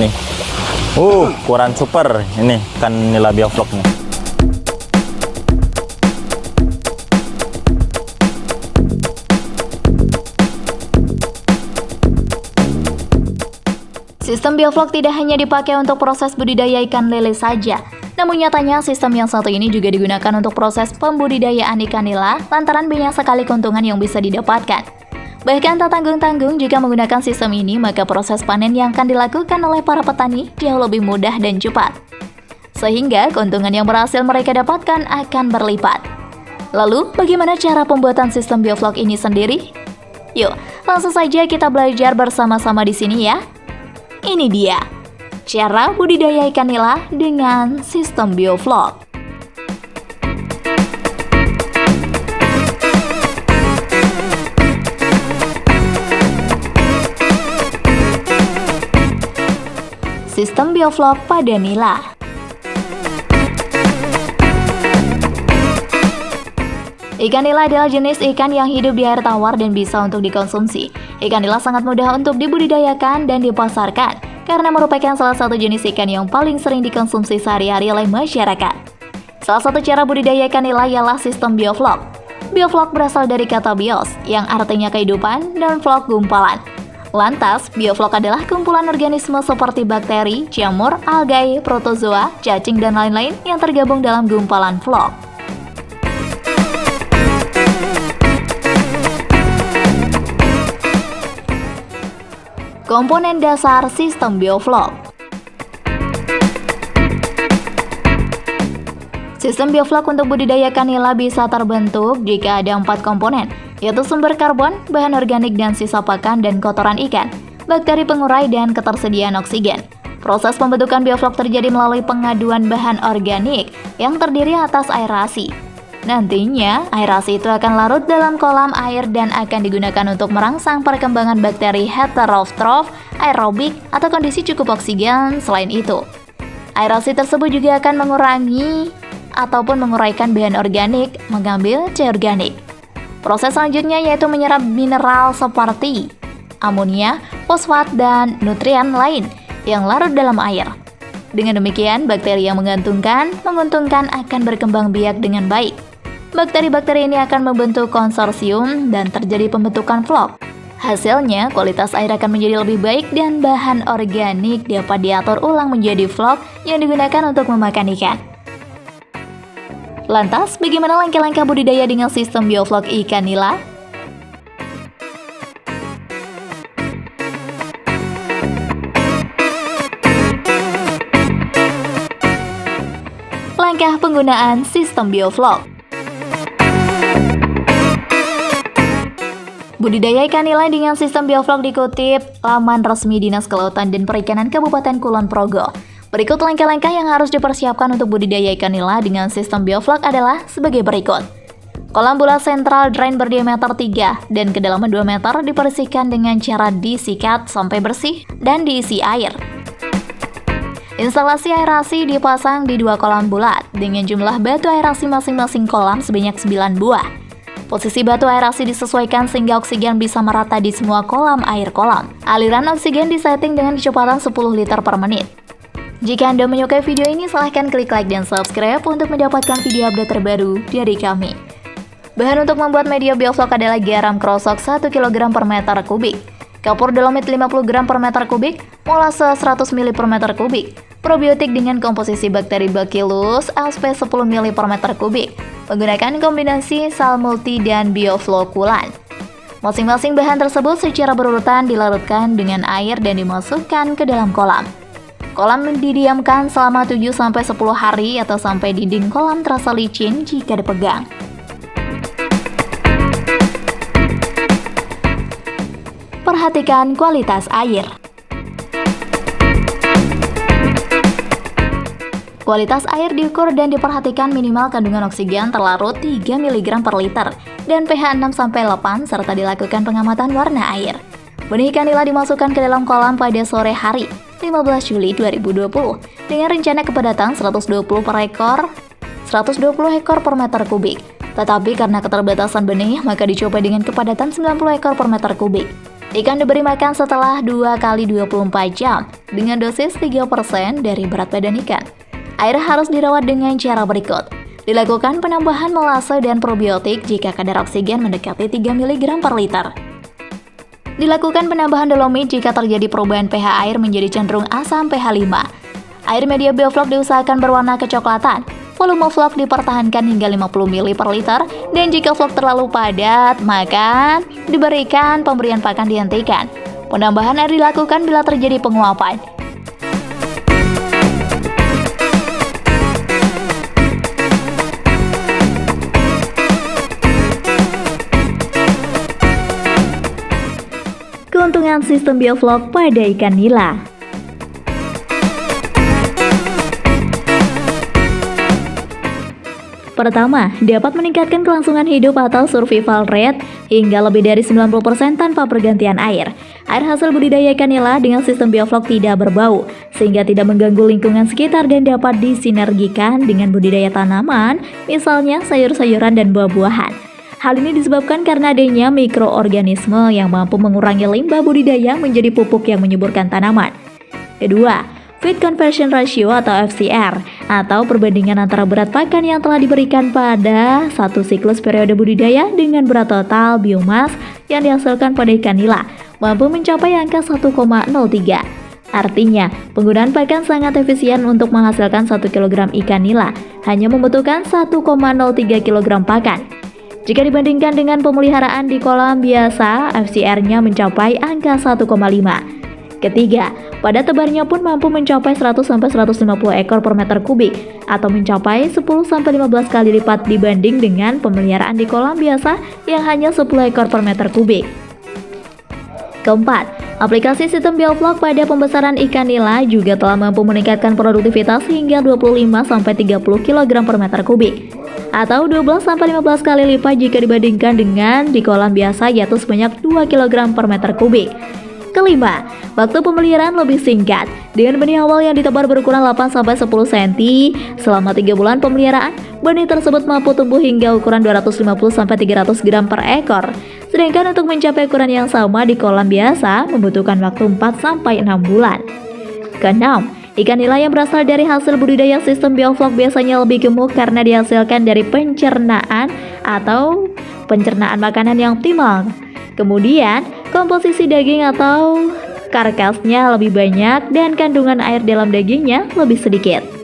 nih. Ukuran super ini ikan nila bioflok nih. Sistem bioflok tidak hanya dipakai untuk proses budidaya ikan lele saja, namun nyatanya sistem yang satu ini juga digunakan untuk proses pembudidayaan ikan nila lantaran banyak sekali keuntungan yang bisa didapatkan. Bahkan tak tanggung-tanggung jika menggunakan sistem ini, maka proses panen yang akan dilakukan oleh para petani jauh lebih mudah dan cepat. Sehingga keuntungan yang berhasil mereka dapatkan akan berlipat. Lalu, bagaimana cara pembuatan sistem bioflok ini sendiri? Yuk, langsung saja kita belajar bersama-sama di sini ya. Ini dia, cara budidaya ikan nila dengan sistem bioflok. Sistem bioflok pada nila. Ikan nila adalah jenis ikan yang hidup di air tawar dan bisa untuk dikonsumsi. Ikan nila sangat mudah untuk dibudidayakan dan dipasarkan karena merupakan salah satu jenis ikan yang paling sering dikonsumsi sehari-hari oleh masyarakat. Salah satu cara budidaya ikan nila ialah sistem bioflok. Bioflok berasal dari kata bios, yang artinya kehidupan, dan flok gumpalan. Lantas, bioflok adalah kumpulan organisme seperti bakteri, jamur, algae, protozoa, cacing, dan lain-lain yang tergabung dalam gumpalan flok. Komponen dasar sistem bioflok. Sistem bioflok untuk budidaya ikan nila bisa terbentuk jika ada 4 komponen, yaitu sumber karbon, bahan organik dan sisa pakan dan kotoran ikan, bakteri pengurai, dan ketersediaan oksigen. Proses pembentukan bioflok terjadi melalui pengaduan bahan organik yang terdiri atas aerasi. Nantinya, aerasi itu akan larut dalam kolam air dan akan digunakan untuk merangsang perkembangan bakteri heterotrof, aerobik, atau kondisi cukup oksigen. Selain itu, aerasi tersebut juga akan mengurangi ataupun menguraikan bahan organik, mengambil C organik. Proses selanjutnya yaitu menyerap mineral seperti amonia, fosfat, dan nutrien lain yang larut dalam air. Dengan demikian, bakteri yang menguntungkan akan berkembang biak dengan baik. Bakteri-bakteri ini akan membentuk konsorsium dan terjadi pembentukan flok. Hasilnya, kualitas air akan menjadi lebih baik dan bahan organik dapat diatur ulang menjadi flok yang digunakan untuk memakan ikan. Lantas, bagaimana langkah-langkah budidaya dengan sistem bioflok ikan nila? Langkah penggunaan sistem bioflok. Budidaya ikan nila dengan sistem bioflok dikutip laman resmi Dinas Kelautan dan Perikanan Kabupaten Kulon Progo. Berikut langkah-langkah yang harus dipersiapkan untuk budidaya ikan nila dengan sistem bioflok adalah sebagai berikut. Kolam bulat sentral drain berdiameter 3 dan kedalaman 2 meter dibersihkan dengan cara disikat sampai bersih dan diisi air. Instalasi aerasi dipasang di 2 kolam bulat dengan jumlah batu aerasi masing-masing kolam sebanyak 9 buah. Posisi batu aerasi disesuaikan sehingga oksigen bisa merata di semua kolam air kolam. Aliran oksigen disetting dengan kecepatan 10 liter per menit. Jika Anda menyukai video ini, silahkan klik like dan subscribe untuk mendapatkan video update terbaru dari kami. Bahan untuk membuat media bioflok adalah garam krosok 1 kg per meter kubik, kapur dolomit 50 gram per meter kubik, molase 100 ml per meter kubik, probiotik dengan komposisi bakteri Bacillus sp 10 ml per meter kubik, menggunakan kombinasi sal multi dan bioflokulan. Masing-masing bahan tersebut secara berurutan dilarutkan dengan air dan dimasukkan ke dalam kolam. Kolam didiamkan selama 7-10 hari atau sampai dinding kolam terasa licin jika dipegang. Perhatikan kualitas air. Kualitas air diukur dan diperhatikan minimal kandungan oksigen terlarut 3 mg per liter dan pH 6-8 serta dilakukan pengamatan warna air. Benih ikan nila dimasukkan ke dalam kolam pada sore hari 15 Juli 2020 dengan rencana kepadatan 120 ekor per meter kubik. Tetapi karena keterbatasan benih, maka dicoba dengan kepadatan 90 ekor per meter kubik. Ikan diberi makan setelah 2 kali 24 jam dengan dosis 3% dari berat badan ikan. Air harus dirawat dengan cara berikut. Dilakukan penambahan molase dan probiotik jika kadar oksigen mendekati 3 mg per liter. Dilakukan penambahan dolomit jika terjadi perubahan pH air menjadi cenderung asam pH 5. Air media bioflok diusahakan berwarna kecoklatan. Volume flok dipertahankan hingga 50 ml per liter, dan jika flok terlalu padat, maka diberikan pemberian pakan dihentikan. Penambahan air dilakukan bila terjadi penguapan. Keuntungan sistem bioflok pada ikan nila. Pertama, dapat meningkatkan kelangsungan hidup atau survival rate hingga lebih dari 90% tanpa pergantian air. Air hasil budidaya ikan nila dengan sistem bioflok tidak berbau, sehingga tidak mengganggu lingkungan sekitar dan dapat disinergikan dengan budidaya tanaman, misalnya sayur-sayuran dan buah-buahan. Hal ini disebabkan karena adanya mikroorganisme yang mampu mengurangi limbah budidaya menjadi pupuk yang menyuburkan tanaman. Kedua, Feed Conversion Ratio atau FCR, atau perbandingan antara berat pakan yang telah diberikan pada satu siklus periode budidaya dengan berat total biomas yang dihasilkan pada ikan nila, mampu mencapai angka 1,03. Artinya, penggunaan pakan sangat efisien untuk menghasilkan 1 kg ikan nila, hanya membutuhkan 1,03 kg pakan. Jika dibandingkan dengan pemeliharaan di kolam biasa, FCR-nya mencapai angka 1,5. Ketiga, pada tebarnya pun mampu mencapai 100-150 ekor per meter kubik atau mencapai 10-15 kali lipat dibanding dengan pemeliharaan di kolam biasa yang hanya 10 ekor per meter kubik. Keempat, aplikasi sistem bioflok pada pembesaran ikan nila juga telah mampu meningkatkan produktivitas hingga 25-30 kg per meter kubik atau 12-15 kali lipat jika dibandingkan dengan di kolam biasa, yaitu sebanyak 2 kg per meter kubik. Kelima, waktu pemeliharaan lebih singkat. Dengan benih awal yang ditebar berukuran 8-10 cm, selama 3 bulan pemeliharaan, benih tersebut mampu tumbuh hingga ukuran 250-300 gram per ekor. Sedangkan untuk mencapai ukuran yang sama di kolam biasa, membutuhkan waktu 4-6 bulan. Keenam, ikan nila yang berasal dari hasil budidaya sistem bioflok biasanya lebih gemuk karena dihasilkan dari pencernaan atau pencernaan makanan yang optimal. Kemudian, komposisi daging atau karkasnya lebih banyak dan kandungan air dalam dagingnya lebih sedikit.